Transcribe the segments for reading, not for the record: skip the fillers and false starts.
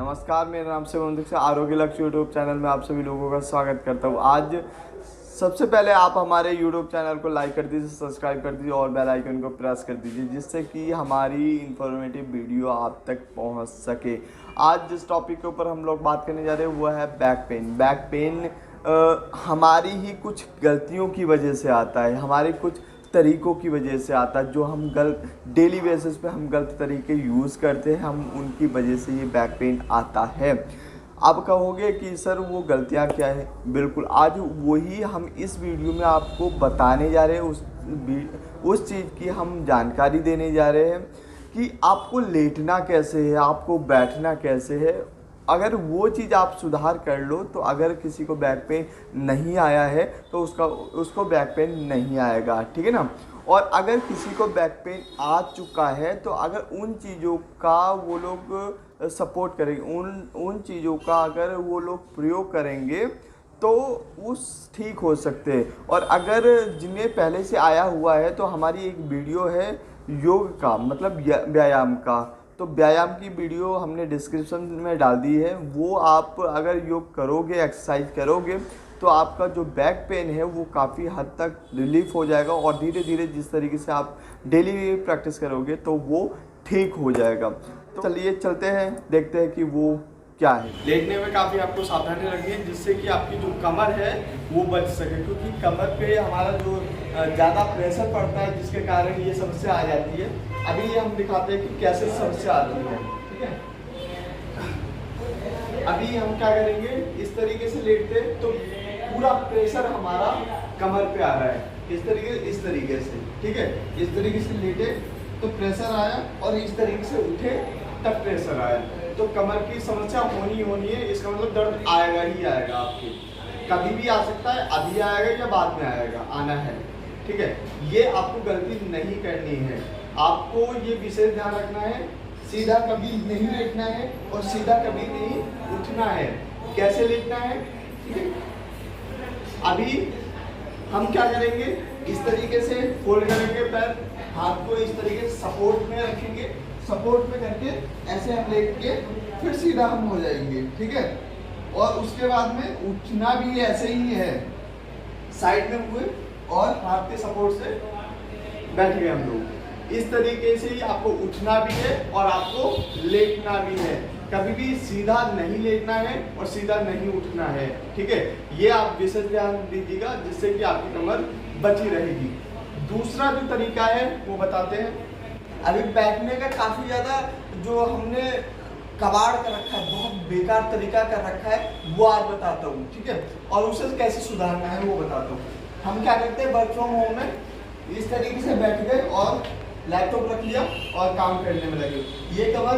नमस्कार, मेरा नाम शिवम दीक्षित आरोग्य लक्ष्य यूट्यूब चैनल में आप सभी लोगों का स्वागत करता हूँ। आज सबसे पहले आप हमारे यूट्यूब चैनल को लाइक कर दीजिए, सब्सक्राइब कर दीजिए और बेल आइकन को प्रेस कर दीजिए, जिससे कि हमारी इन्फॉर्मेटिव वीडियो आप तक पहुँच सके। आज जिस टॉपिक के ऊपर हम लोग बात करने जा रहे हैं वो है बैक पेन। बैक पेन हमारी ही कुछ गलतियों की वजह से आता है, हमारे कुछ तरीक़ों की वजह से आता है, जो हम डेली बेसिस पे हम गलत तरीके यूज़ करते हैं, हम उनकी वजह से ये बैक पेन आता है। आप कहोगे कि सर वो गलतियाँ क्या है? बिल्कुल, आज वही हम इस वीडियो में आपको बताने जा रहे हैं, उस चीज़ की हम जानकारी देने जा रहे हैं कि आपको लेटना कैसे है, आपको बैठना कैसे है। अगर वो चीज़ आप सुधार कर लो तो अगर किसी को बैक पेन नहीं आया है तो उसको बैक पेन नहीं आएगा, ठीक है ना। और अगर किसी को बैक पेन आ चुका है तो अगर उन चीज़ों का वो लोग सपोर्ट करेंगे, उन चीज़ों का अगर वो लोग प्रयोग करेंगे तो उस ठीक हो सकते हैं। और अगर जिन्हें पहले से आया हुआ है तो हमारी एक वीडियो है योग का, मतलब व्यायाम का, तो व्यायाम की वीडियो हमने डिस्क्रिप्शन में डाल दी है। वो आप अगर योग करोगे, एक्सरसाइज करोगे तो आपका जो बैक पेन है वो काफ़ी हद तक रिलीफ हो जाएगा और धीरे धीरे जिस तरीके से आप डेली प्रैक्टिस करोगे तो वो ठीक हो जाएगा। तो चलिए चलते हैं, देखते हैं कि वो क्या है। लेटने में काफ़ी आपको सावधानी रखनी है, जिससे कि आपकी जो कमर है वो बच सके, क्योंकि कमर पे हमारा जो ज़्यादा प्रेशर पड़ता है जिसके कारण ये समस्या आ जाती है। अभी ये हम दिखाते हैं कि कैसे समस्या आती है, ठीक है। अभी हम क्या करेंगे, इस तरीके से लेटते तो पूरा प्रेशर हमारा कमर पे आ रहा है, इस तरीके से, ठीक है। इस तरीके से लेटे तो प्रेशर आया और इस तरीके से उठे तब प्रेशर आया, तो कमर की समस्या होनी है। इसका मतलब दर्द आएगा ही आएगा, आपके कभी भी आ सकता है, अभी आएगा या बाद में आएगा, आना है, ठीक है। ये आपको गलती नहीं करनी है, आपको ये विशेष ध्यान रखना है। सीधा कभी नहीं लेटना है और सीधा कभी नहीं उठना है। कैसे लेटना है, ठीक है। अभी हम क्या करेंगे, इस तरीके से फोल्ड करेंगे पैर, हाथ को इस तरीके से सपोर्ट में रखेंगे, सपोर्ट में करके ऐसे हम लेट के फिर सीधा हम हो जाएंगे, ठीक है। और उसके बाद में उठना भी ऐसे ही है, साइड में हुए और हाथ के सपोर्ट से बैठ गए हम लोग। इस तरीके से ही आपको उठना भी है और आपको लेटना भी है। कभी भी सीधा नहीं लेटना है और सीधा नहीं उठना है, ठीक है। ये आप विशेष ध्यान दीजिएगा, जिससे कि आपकी कमर बची रहेगी। दूसरा जो तरीका है वो बताते हैं। अभी बैठने का काफ़ी ज़्यादा जो हमने कबाड़ कर रखा है, बहुत बेकार तरीका कर रखा है, वो आज बताता हूँ, ठीक है। और उसे कैसे सुधारना है वो बताता हूँ। हम क्या करते हैं, वर्क फ्रॉम होम में इस तरीके से बैठ गए और लैपटॉप रख लिया और काम करने में लगे। ये कमर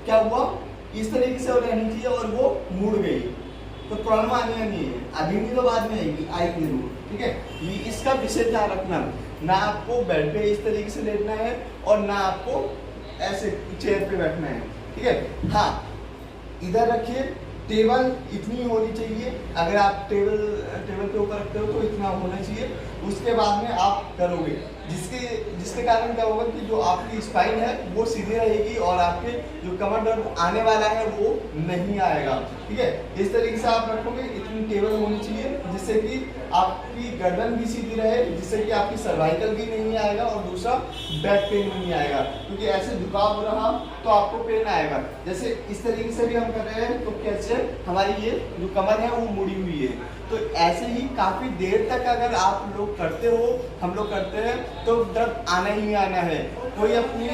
क्या हुआ, इस तरीके से रहनी चाहिए और वो मुड़ गई, तो प्रॉब्लम आने नहीं है, अभी नहीं तो बाद में आएगी जरूर, ठीक है। ये इसका विशेष ध्यान रखना, ना आपको बेड पे इस तरीके से लेटना है और ना आपको ऐसे चेयर पे बैठना है, ठीक है। हाँ, इधर रखिए, टेबल इतनी होनी चाहिए, अगर आप टेबल के ऊपर रखते हो तो इतना होना चाहिए। उसके बाद में आप करोगे, जिसके कारण क्या होगा कि जो आपकी स्पाइन है वो सीधी रहेगी और आपके जो कमर दर्द आने वाला है वो नहीं आएगा, ठीक है। इस तरीके से आप रखोगे, इतनी टेबल होनी चाहिए जिससे कि आपकी गर्दन भी सीधी रहे, जिससे कि आपकी सर्वाइकल भी नहीं आएगा और दूसरा बैक पेन भी नहीं आएगा, क्योंकि ऐसे झुकाव रहा तो आपको पेन आएगा। जैसे इस तरीके से भी हम कर रहे हैं तो कैसे हमारी ये जो कमर है वो मुड़ी हुई है, तो ऐसे ही काफ़ी देर तक अगर आप लोग करते हो, हम लोग करते हैं, तो दर्द आना ही आना है। कोई अपनी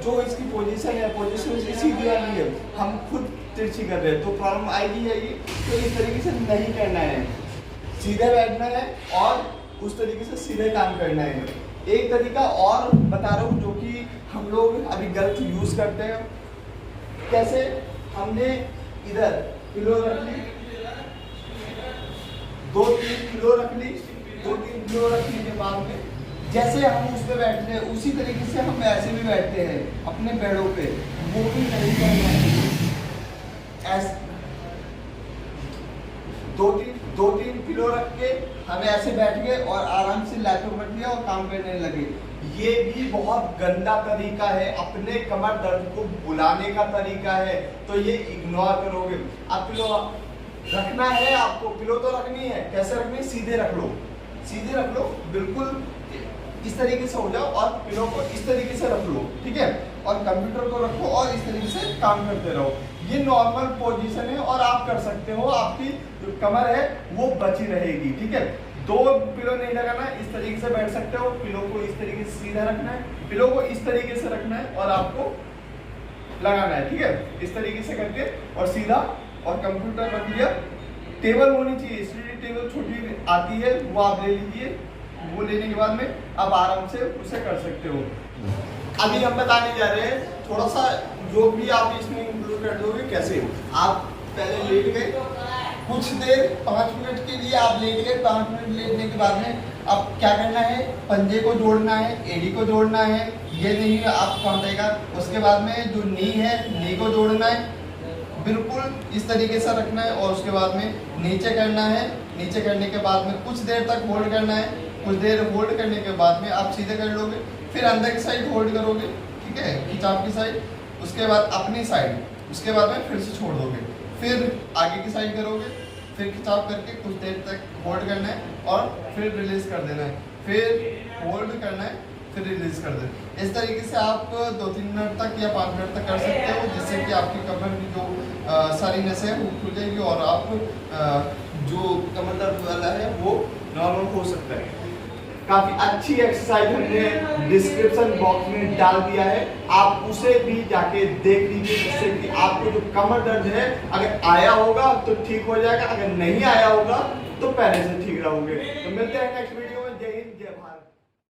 जो इसकी पोजीशन है, पोजीशन सीधी आनी है, हम खुद तिरछी कर रहे हैं तो प्रॉब्लम आएगी। तो इस तरीके से नहीं करना है, सीधे बैठना है और उस तरीके से सीधे काम करना है। एक तरीका और बता रहा हूँ जो कि हम लोग अभी गलत यूज़ करते हैं। कैसे, हमने इधर पिलो रख ली, 2-3 किलो रख ली, 2-3 किलो रखने के बाद में जैसे हम उस पर बैठते हैं उसी तरीके से हम ऐसे भी बैठते हैं अपने पेड़ों पे, वो भी नहीं करना है। ऐसे 2-3 किलो रख के हम ऐसे बैठ गए और आराम से लैपटॉप रख लिया और काम करने लगे। ये भी बहुत गंदा तरीका है, अपने कमर दर्द को बुलाने का तरीका है, तो ये इग्नोर करोगे। अब पिलो रखना है आपको, पिलो तो रखनी है, कैसे रखनी है, सीधे रख लो, सीधे रख लो, बिल्कुल इस तरीके से हो जाओ और पिलो को इस तरीके से रख लो, ठीक है। और कंप्यूटर को रखो और इस तरीके से काम करते रहो। ये नॉर्मल पोजीशन है और आप कर सकते हो, आपकी जो कमर है वो बची रहेगी, ठीक है। दो पिलो नहीं लगाना है, इस तरीके से बैठ सकते हो, पिलो को इस तरीके से सीधा रखना है, पिलो को इस तरीके से रखना है और आपको लगाना है, ठीक है, इस तरीके से करके और सीधा। और कंप्यूटर रख लिया, टेबल होनी चाहिए, स्टडी टेबल छोटी आती है वो आप ले लीजिए, वो लेने के बाद में आप आराम से उसे कर सकते हो। अभी हम बताने जा रहे हैं थोड़ा सा जो भी आप इसमें इंक्लूड कर दोगे कैसे। आप पहले लेट गए कुछ देर, 5 मिनट के लिए आप लेट गए, 5 मिनट लेटने के बाद में अब क्या करना है, पंजे को जोड़ना है, एडी को जोड़ना है, ये नहीं आप कौन देगा। उसके बाद में जो नी है, नी को जोड़ना है, बिल्कुल इस तरीके से रखना है और उसके बाद में नीचे करना है। नीचे करने के बाद में कुछ देर तक होल्ड करना है, कुछ देर होल्ड करने के बाद में आप सीधे कर लोगे, फिर अंदर की साइड होल्ड करोगे, ठीक है, खिंचाव की साइड, उसके बाद अपनी साइड, उसके बाद में फिर से छोड़ दोगे, फिर आगे की साइड करोगे, फिर खिंचाव करके कुछ देर तक होल्ड करना है और फिर रिलीज कर देना है, फिर होल्ड करना है, फिर रिलीज कर देना। इस तरीके से आप 2-3 मिनट तक या 5 मिनट तक कर सकते हो, जिससे कि आपकी कमर की जो सारी नसें हैं वो खुल जाएगी और आप जो कमर दर्द वाला है वो नॉर्मल हो सकता है। काफी अच्छी एक्सरसाइज हमने डिस्क्रिप्शन बॉक्स में डाल दिया है, आप उसे भी जाके देख लीजिए, जिससे कि आपको जो कमर दर्द है अगर आया होगा तो ठीक हो जाएगा, अगर नहीं आया होगा तो पहले से ठीक रहोगे। तो मिलते हैं नेक्स्ट वीडियो।